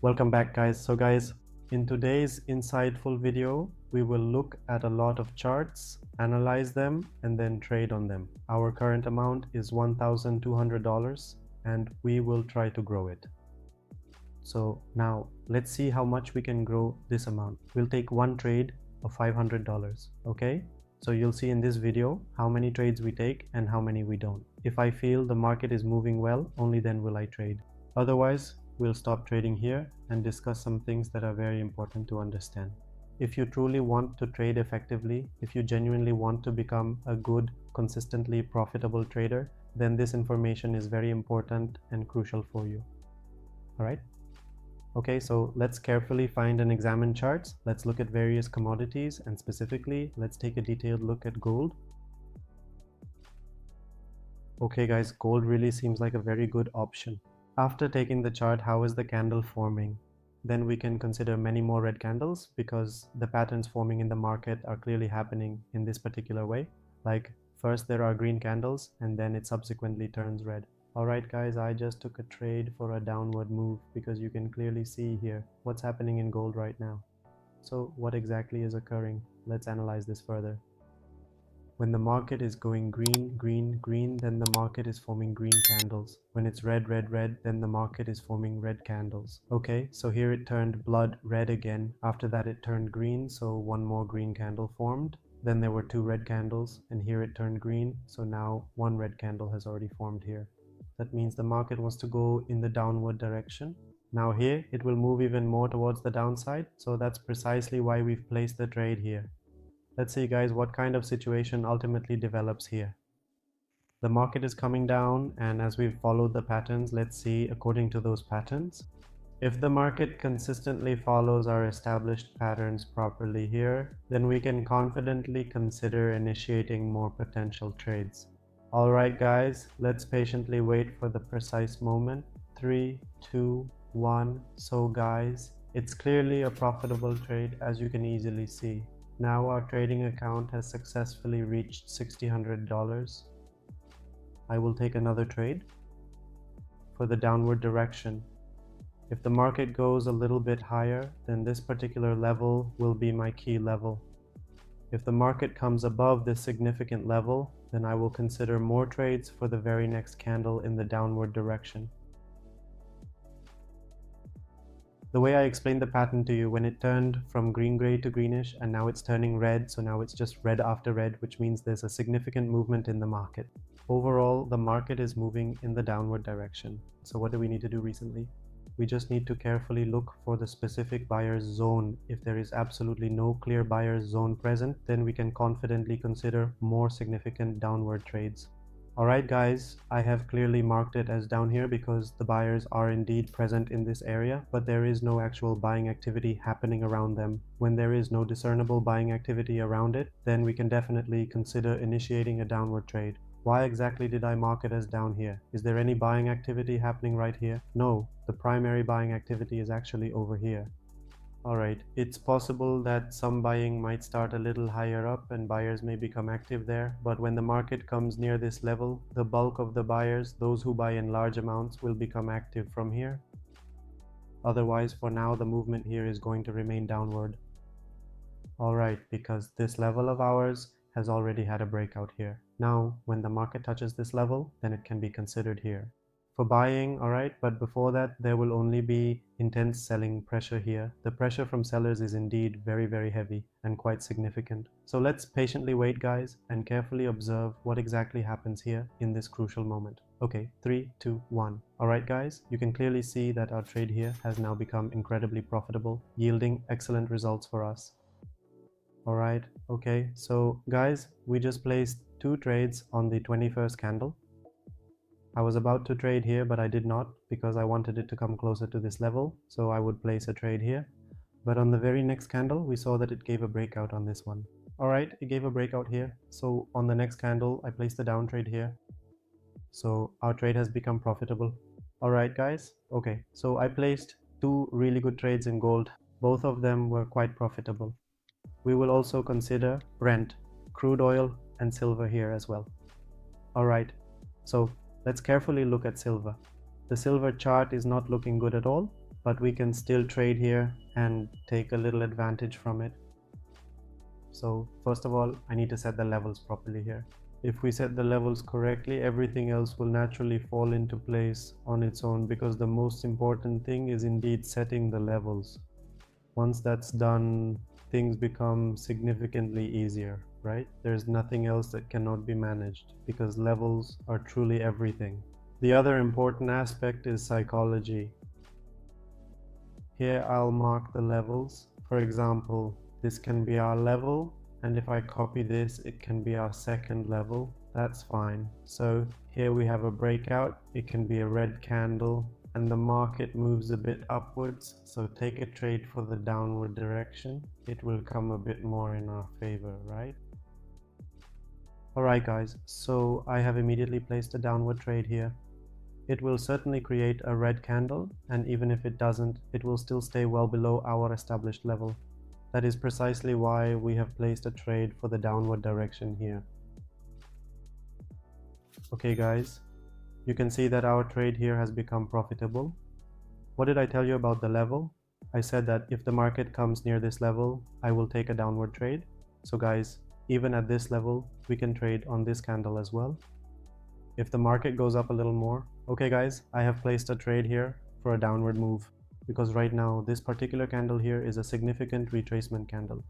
Welcome back, guys. So guys, in today's insightful video, we will look at a lot of charts, analyze them, and then trade on them. Our current amount is $1,200 and we will try to grow it. So now let's see how much we can grow this amount. We'll take one trade of $500, okay? So you'll see in this video how many trades we take and how many we don't. If I feel the market is moving well, only then will I trade. Otherwise, we'll stop trading here and discuss some things that are very important to understand. If you truly want to trade effectively, if you genuinely want to become a good, consistently profitable trader, then this information is very important and crucial for you. All right? Okay, so let's carefully find and examine charts. Let's look at various commodities, and specifically, let's take a detailed look at gold. Okay guys, gold really seems like a very good option. After taking the chart, how is the candle forming? Then we can consider many more red candles because the patterns forming in the market are clearly happening in this particular way. Like first there are green candles and then it subsequently turns red. Alright guys, I just took a trade for a downward move because you can clearly see here what's happening in gold right now. So what exactly is occurring? Let's analyze this further. When the market is going green, green, green, then the market is forming green candles. When it's red, red, red, then the market is forming red candles. Okay, so here it turned blood red again. After that it turned green, so one more green candle formed. Then there were two red candles, and here it turned green, so now one red candle has already formed here. That means the market wants to go in the downward direction. Now here, it will move even more towards the downside, so that's precisely why we've placed the trade here. Let's see guys what kind of situation ultimately develops here. The market is coming down, and as we've followed the patterns, let's see according to those patterns. If the market consistently follows our established patterns properly here, then we can confidently consider initiating more potential trades. Alright guys, let's patiently wait for the precise moment. 3, 2, 1. So guys, it's clearly a profitable trade, as you can easily see. Now our trading account has successfully reached $600. I will take another trade for the downward direction. If the market goes a little bit higher, then this particular level will be my key level. If the market comes above this significant level, then I will consider more trades for the very next candle in the downward direction. The way I explained the pattern to you, when it turned from green-gray to greenish and now it's turning red, so now it's just red after red, which means there's a significant movement in the market. Overall, the market is moving in the downward direction. So what do we need to do recently? We just need to carefully look for the specific buyer's zone. If there is absolutely no clear buyer's zone present, then we can confidently consider more significant downward trades. Alright guys, I have clearly marked it as down here because the buyers are indeed present in this area, but there is no actual buying activity happening around them. When there is no discernible buying activity around it, then we can definitely consider initiating a downward trade. Why exactly did I mark it as down here? Is there any buying activity happening right here? No, the primary buying activity is actually over here. Alright, it's possible that some buying might start a little higher up and buyers may become active there, but when the market comes near this level, the bulk of the buyers, those who buy in large amounts, will become active from here. Otherwise, for now, the movement here is going to remain downward. Alright, because this level of ours has already had a breakout here. Now, when the market touches this level, then it can be considered here for buying. Alright, but before that there will only be intense selling pressure here. The pressure from sellers is indeed very, very heavy and quite significant. So let's patiently wait guys and carefully observe what exactly happens here in this crucial moment. Okay, 3, 2, 1. Alright guys, you can clearly see that our trade here has now become incredibly profitable, yielding excellent results for us. Alright, okay, so guys, we just placed 2 trades on the 21st candle. I was about to trade here, but I did not because I wanted it to come closer to this level, so I would place a trade here. But on the very next candle, we saw that it gave a breakout on this one. Alright, it gave a breakout here, so on the next candle, I placed the down trade here. So our trade has become profitable. Alright guys, okay, so I placed 2 really good trades in gold. Both of them were quite profitable. We will also consider Brent, crude oil, and silver here as well. Alright, so let's carefully look at silver. The silver chart is not looking good at all. but we can still trade here and take a little advantage from it. So first of all, I need to set the levels properly here. If we set the levels correctly, everything else will naturally fall into place on its own, because the most important thing is indeed setting the levels. Once that's done, things become significantly easier, right? There's nothing else that cannot be managed, because levels are truly everything. The other important aspect is psychology. Here I'll mark the levels. For example, this can be our level, and if I copy this, it can be our second level. That's fine. So here we have a breakout. It can be a red candle, and the market moves a bit upwards. So take a trade for the downward direction. It will come a bit more in our favor, right? Alright guys, so I have immediately placed a downward trade here. It will certainly create a red candle, and even if it doesn't, it will still stay well below our established level. That is precisely why we have placed a trade for the downward direction here. Okay guys, you can see that our trade here has become profitable. What did I tell you about the level? I said that if the market comes near this level, I will take a downward trade. So guys, even at this level, we can trade on this candle as well. If the market goes up a little more, okay guys, I have placed a trade here for a downward move, because right now this particular candle here is a significant retracement candle.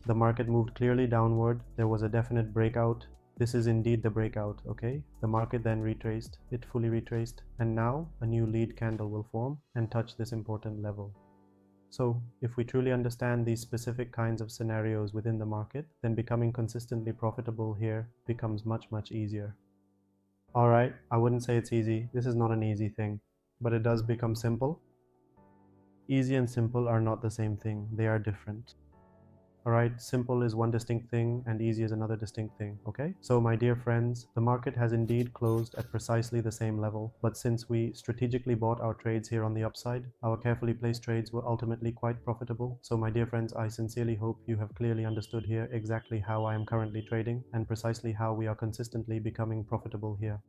The market moved clearly downward, there was a definite breakout. This is indeed the breakout, okay? The market then retraced, it fully retraced, and now a new lead candle will form and touch this important level. So if we truly understand these specific kinds of scenarios within the market, then becoming consistently profitable here becomes much easier. Alright, I wouldn't say it's easy. This is not an easy thing, but it does become simple. Easy and simple are not the same thing, they are different. Alright, simple is one distinct thing and easy is another distinct thing, okay? So my dear friends, the market has indeed closed at precisely the same level, but since we strategically bought our trades here on the upside, our carefully placed trades were ultimately quite profitable. So my dear friends, I sincerely hope you have clearly understood here exactly how I am currently trading and precisely how we are consistently becoming profitable here.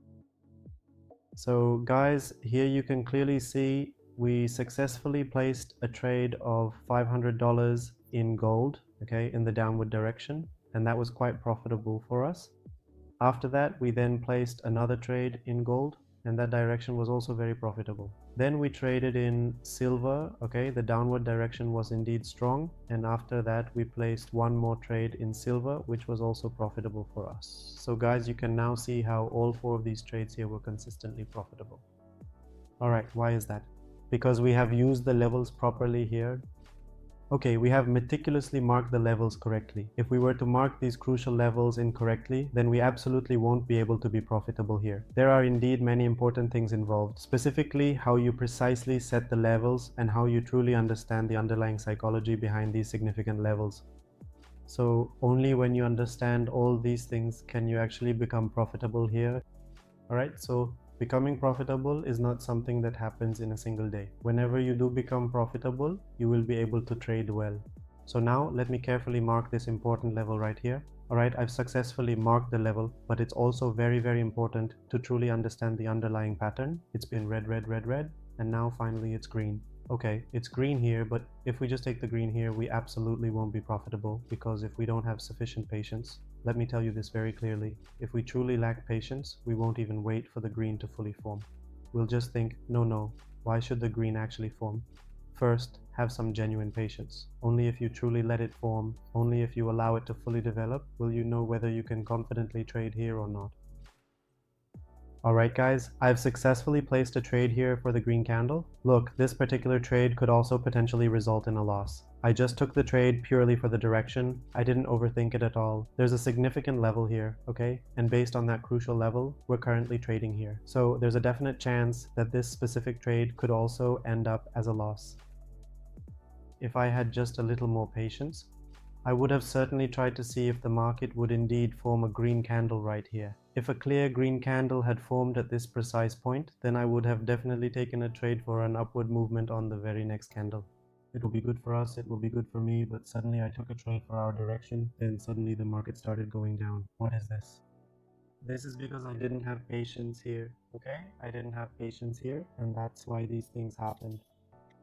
So guys, here you can clearly see we successfully placed a trade of $500 in gold, okay, in the downward direction, and that was quite profitable for us. After that, we then placed another trade in gold, and that direction was also very profitable. Then we traded in silver, okay, the downward direction was indeed strong, and after that we placed one more trade in silver, which was also profitable for us. So guys, you can now see how all four of these trades here were consistently profitable. Alright, why is that? Because we have used the levels properly here. Okay, we have meticulously marked the levels correctly. If we were to mark these crucial levels incorrectly, then we absolutely won't be able to be profitable here. There are indeed many important things involved, specifically how you precisely set the levels and how you truly understand the underlying psychology behind these significant levels. So only when you understand all these things can you actually become profitable here. Alright, so becoming profitable is not something that happens in a single day. Whenever you do become profitable, you will be able to trade well. So now let me carefully mark this important level right here. Alright, I've successfully marked the level, but it's also very important to truly understand the underlying pattern. It's been red, and now finally it's green. Okay, it's green here, but if we just take the green here, we absolutely won't be profitable, because if we don't have sufficient patience, let me tell you this very clearly, if we truly lack patience, we won't even wait for the green to fully form. We'll just think, no, why should the green actually form? First, have some genuine patience. Only if you truly let it form, only if you allow it to fully develop, will you know whether you can confidently trade here or not. Alright guys, I've successfully placed a trade here for the green candle. Look, this particular trade could also potentially result in a loss. I just took the trade purely for the direction. I didn't overthink it at all. There's a significant level here, okay? And based on that crucial level, we're currently trading here. So there's a definite chance that this specific trade could also end up as a loss. If I had just a little more patience, I would have certainly tried to see if the market would indeed form a green candle right here. If a clear green candle had formed at this precise point, then I would have definitely taken a trade for an upward movement on the very next candle. It will be good for us, it will be good for me, but suddenly I took a trade for our direction, then suddenly the market started going down. What is this? This is because I didn't have patience here, okay? I didn't have patience here, and that's why these things happened.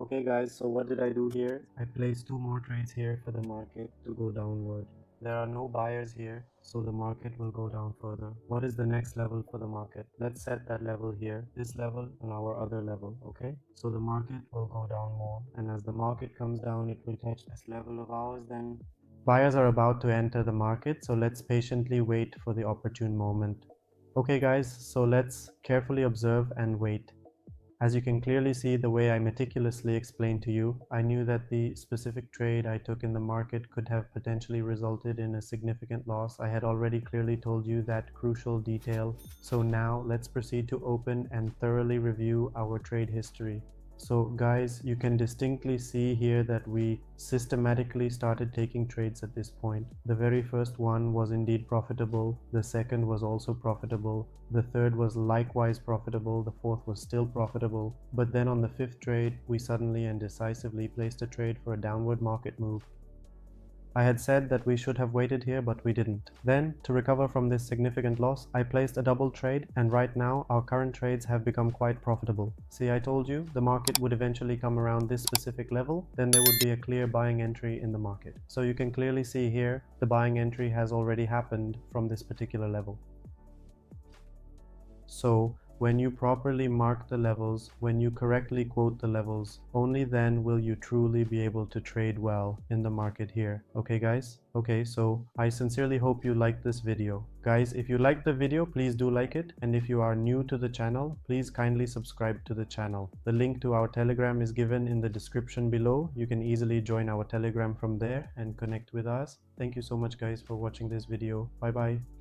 Okay guys, so what did I do here? I placed 2 more trades here for the market to go downward. There are no buyers here, so the market will go down further. What is the next level for the market? Let's set that level here, this level and our other level, okay? So the market will go down more, and as the market comes down, it will touch this level of ours then. Buyers are about to enter the market, so let's patiently wait for the opportune moment. Okay guys, so let's carefully observe and wait. As you can clearly see, the way I meticulously explained to you, I knew that the specific trade I took in the market could have potentially resulted in a significant loss. I had already clearly told you that crucial detail. So now let's proceed to open and thoroughly review our trade history. So guys, you can distinctly see here that we systematically started taking trades at this point. The very first one was indeed profitable, the second was also profitable, the third was likewise profitable, the fourth was still profitable, but then on the fifth trade, we suddenly and decisively placed a trade for a downward market move. I had said that we should have waited here, but we didn't. Then, to recover from this significant loss, I placed a double trade, and right now our current trades have become quite profitable. See, I told you the market would eventually come around this specific level, then there would be a clear buying entry in the market. So you can clearly see here the buying entry has already happened from this particular level. So, when you properly mark the levels, when you correctly quote the levels, only then will you truly be able to trade well in the market here. Okay guys? Okay, so I sincerely hope you liked this video. Guys, if you liked the video, please do like it. And if you are new to the channel, please kindly subscribe to the channel. The link to our Telegram is given in the description below. You can easily join our Telegram from there and connect with us. Thank you so much guys for watching this video. Bye bye.